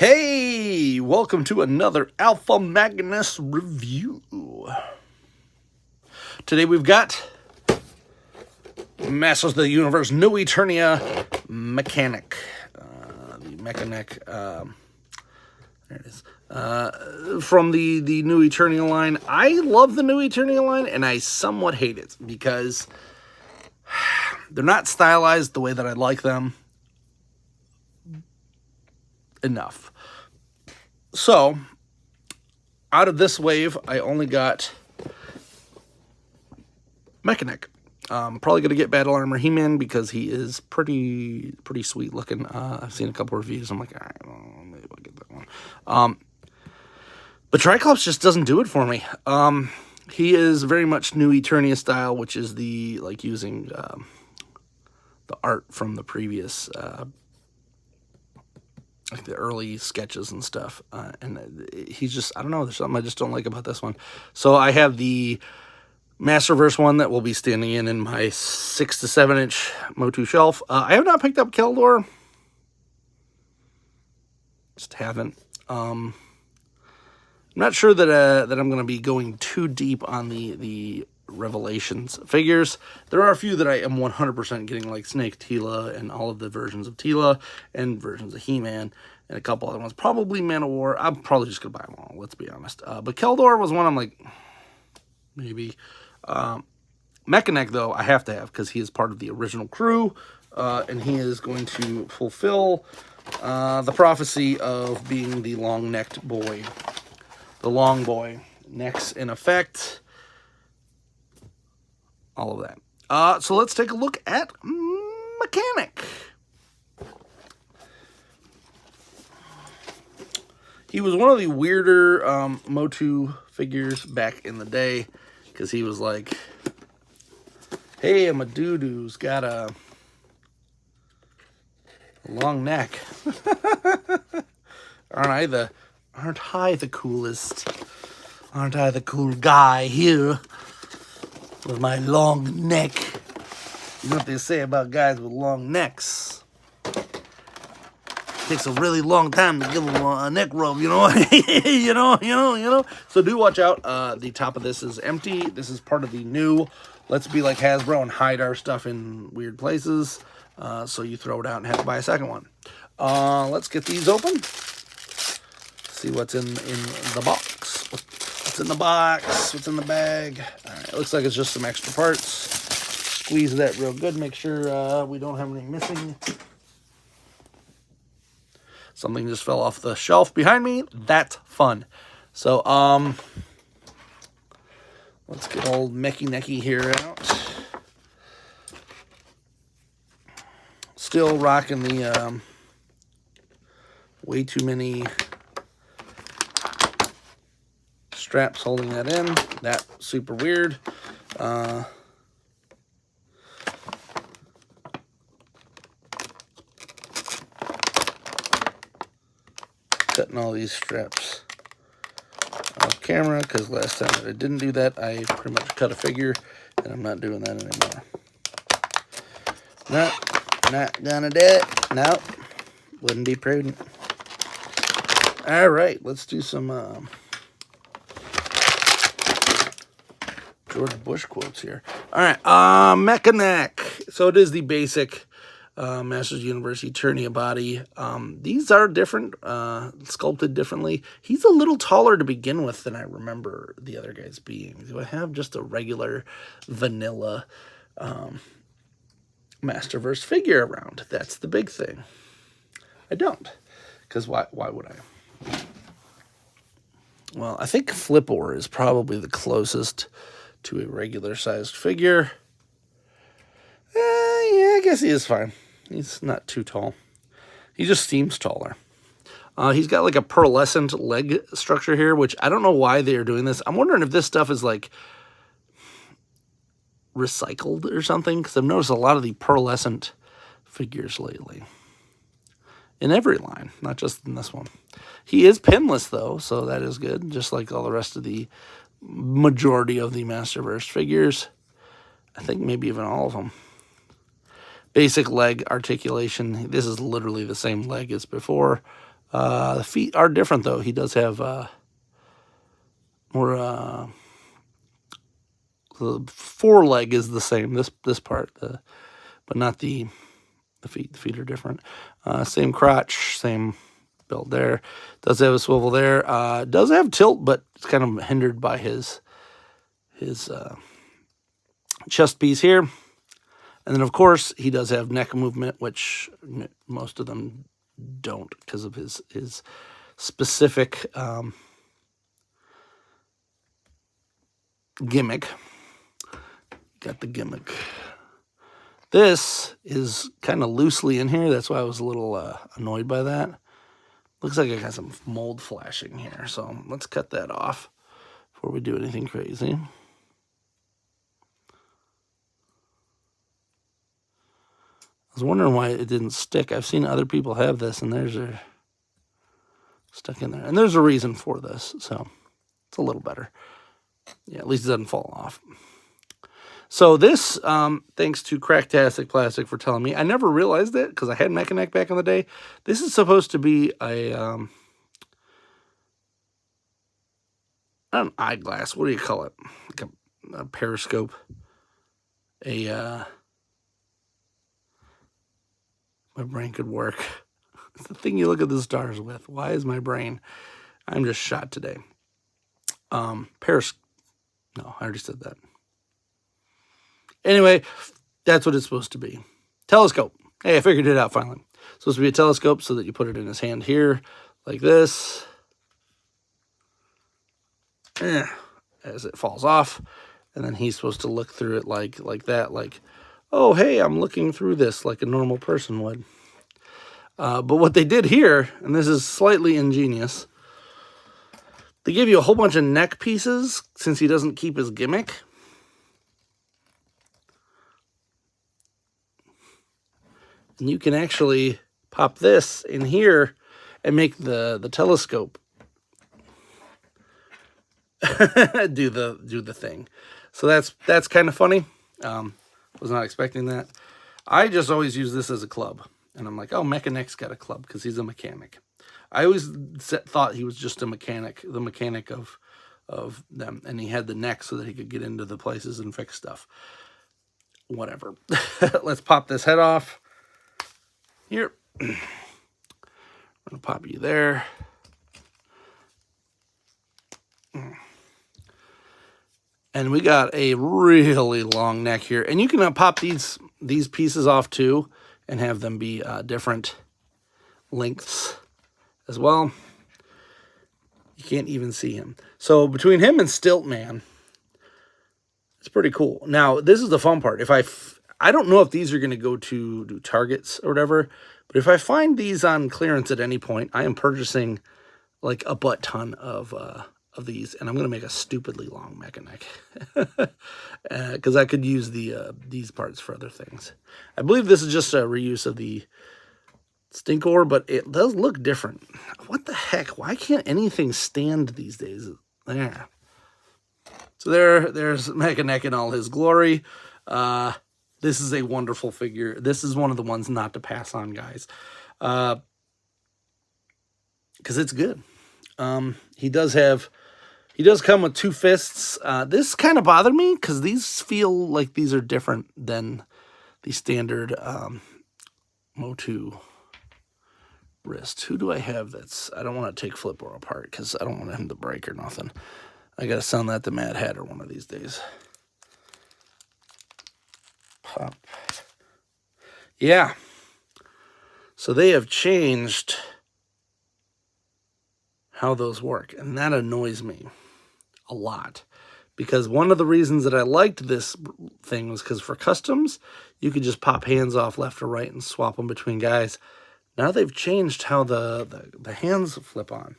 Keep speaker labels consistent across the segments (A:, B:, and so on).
A: Hey, welcome to another Alpha Magnus review. Today we've got Masters of the Universe New Eternia Mekanek. The Mekanek, there it is. From the New Eternia line. I love the New Eternia line, and I somewhat hate it because they're not stylized the way that I like them enough. So, out of this wave, I only got Mekanek. Probably going to get Battle Armor He-Man because he is pretty sweet looking. I've seen a couple reviews. I'm like, all right, well, maybe I'll get that one. But Triclops just doesn't do it for me. He is very much New Eternia style, which is the, like, using the art from the previous like the early sketches and stuff, and he's just, I don't know, there's something I just don't like about this one. So I have the Masterverse one that will be standing in my 6 to 7 inch Motu shelf. I have not picked up Keldor, just haven't. I'm not sure that I'm going to be going too deep on the Revelations figures. There are a few that I am 100% getting, like Snake Tila and all of the versions of Tila and versions of He-Man and a couple other ones. Probably Man of War. I'm probably just going to buy them all, let's be honest. But Keldor was one I'm like, maybe. Mekanek, though, I have to have because he is part of the original crew, and he is going to fulfill the prophecy of being the long-necked boy. The long boy. Necks in effect. All of that. So let's take a look at Mekanek. He was one of the weirder Motu figures back in the day because he was like, hey, I'm a dude who's got a long neck. Aren't I the coolest? Aren't I the cool guy here? With my long neck. You know what they say about guys with long necks? Takes a really long time to give them a neck rub, you know? you know? So do watch out. The top of this is empty. This is part of the new Let's Be Like Hasbro and hide our stuff in weird places. So you throw it out and have to buy a second one. Let's get these open. See what's in the box. What's in the box? What's in the bag? All right, it looks like it's just some extra parts. Squeeze that real good. Make sure we don't have anything missing. Something just fell off the shelf behind me. That's fun. So, let's get old Mekanek here out. Still rocking the way too many straps holding that in. That super weird. Cutting all these straps off camera because last time that I didn't do that, I pretty much cut a figure, and I'm not doing that anymore. Not gonna do it. Nope. Wouldn't be prudent. All right, let's do some George Bush quotes here. All right, Mekanek. So it is the basic Masters Universe Eternia body. These are different, sculpted differently. He's a little taller to begin with than I remember the other guys being. Do I have just a regular vanilla Masterverse figure around? That's the big thing. I don't, because why would I? Well, I think Flipor is probably the closest to a regular-sized figure. Yeah, I guess he is fine. He's not too tall. He just seems taller. He's got like a pearlescent leg structure here, which I don't know why they are doing this. I'm wondering if this stuff is like recycled or something, because I've noticed a lot of the pearlescent figures lately. In every line, not just in this one. He is pinless, though, so that is good, just like all the rest of the majority of the Masterverse figures. I think maybe even all of them. Basic leg articulation. This is literally the same leg as before. The feet are different, though. He does have more... the foreleg is the same, this part, but not the feet. The feet are different. Same crotch, same build there. Does have a swivel there. Does have tilt, but it's kind of hindered by his chest piece here. And then, of course, he does have neck movement, which most of them don't because of his specific gimmick. Got the gimmick. This is kind of loosely in here. That's why I was a little annoyed by that. Looks like I got some mold flashing here. So let's cut that off before we do anything crazy. I was wondering why it didn't stick. I've seen other people have this, and theirs are stuck in there. And there's a reason for this, so it's a little better. Yeah, at least it doesn't fall off. So this, thanks to Cracktastic Plastic for telling me, I never realized it because I had Mekanek back in the day. This is supposed to be not an eyeglass. What do you call it? Like a periscope. My brain could work. It's the thing you look at the stars with. Why is my brain? I'm just shot today. No, I already said that. Anyway, that's what it's supposed to be. Telescope. Hey, I figured it out finally. It's supposed to be a telescope so that you put it in his hand here, like this. As it falls off. And then he's supposed to look through it like that. Like, oh, hey, I'm looking through this like a normal person would. But what they did here, and this is slightly ingenious, they give you a whole bunch of neck pieces since he doesn't keep his gimmick. And you can actually pop this in here and make the telescope do the thing. So that's kind of funny. Was not expecting that. I just always use this as a club. And I'm like, oh, Mekanek's got a club because he's a mechanic. I always thought he was just a mechanic, the mechanic of them. And he had the neck so that he could get into the places and fix stuff. Whatever. Let's pop this head off. Here. I'm going to pop you there. And we got a really long neck here. And you can pop these pieces off too and have them be different lengths as well. You can't even see him. So between him and Stiltman, it's pretty cool. Now, this is the fun part. I don't know if these are going to go to do Targets or whatever, but if I find these on clearance at any point, I am purchasing like a butt ton of these, and I'm going to make a stupidly long Mekanek because I could use these parts for other things. I believe this is just a reuse of the Stinkor, but it does look different. What the heck? Why can't anything stand these days? There. So there's Mekanek in all his glory. This is a wonderful figure. This is one of the ones not to pass on, guys. Because it's good. He does come with 2 fists. This kind of bothered me because these feel like these are different than the standard Motu wrist. Who do I have that's... I don't want to take Flipper apart because I don't want him to break or nothing. I got to send that to Mad Hatter one of these days. Pop. Yeah. So they have changed how those work, and that annoys me a lot. Because one of the reasons that I liked this thing was because for customs, you could just pop hands off left or right and swap them between guys. Now they've changed how the hands flip on.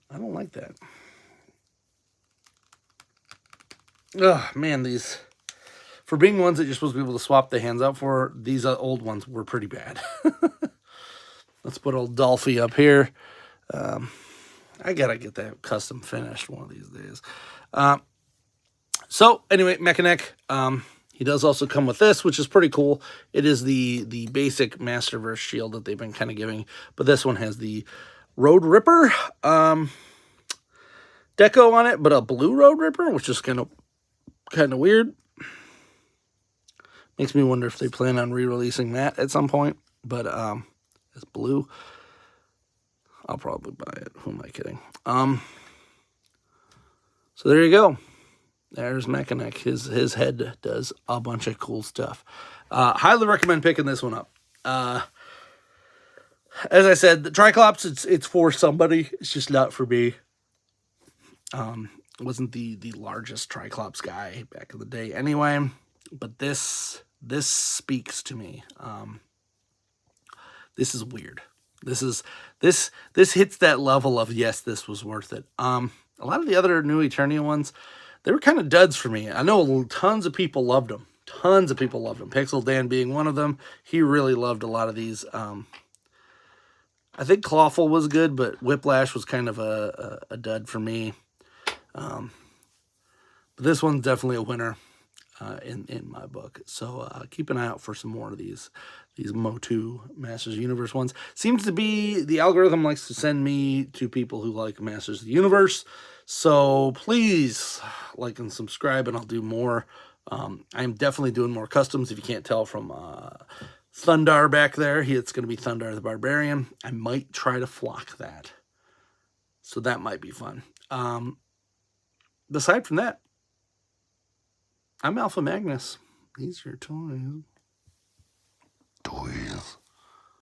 A: I don't like that. Oh, man, these... For being ones that you're supposed to be able to swap the hands out for, these old ones were pretty bad. Let's put old Dolphy up here. I gotta get that custom finished one of these days. So, anyway, Mekanek, He does also come with this, which is pretty cool. It is the basic Masterverse shield that they've been kind of giving, but this one has the Road Ripper deco on it, but a blue Road Ripper, which is kind of weird. Makes me wonder if they plan on re-releasing that at some point. But it's blue. I'll probably buy it. Who am I kidding? So there you go. There's Mekanek. His head does a bunch of cool stuff. Highly recommend picking this one up. As I said, the Triclops, it's for somebody. It's just not for me. Wasn't the largest Triclops guy back in the day anyway. But this speaks to me. This is weird. This hits that level of, yes, this was worth it. A lot of the other new Eternia ones, they were kind of duds for me. I know tons of people loved them. Tons of people loved them. Pixel Dan being one of them. He really loved a lot of these. I think Clawful was good, but Whiplash was kind of a dud for me. But this one's definitely a winner in my book. So keep an eye out for some more of these Motu Masters of the Universe ones. Seems to be the algorithm likes to send me to people who like Masters of the Universe. So please like and subscribe, and I'll do more. I'm definitely doing more customs. If you can't tell from Thundar back there, it's going to be Thundar the Barbarian. I might try to flock that. So that might be fun. Aside from that, I'm Alpha Magnus. These are toys. Toys.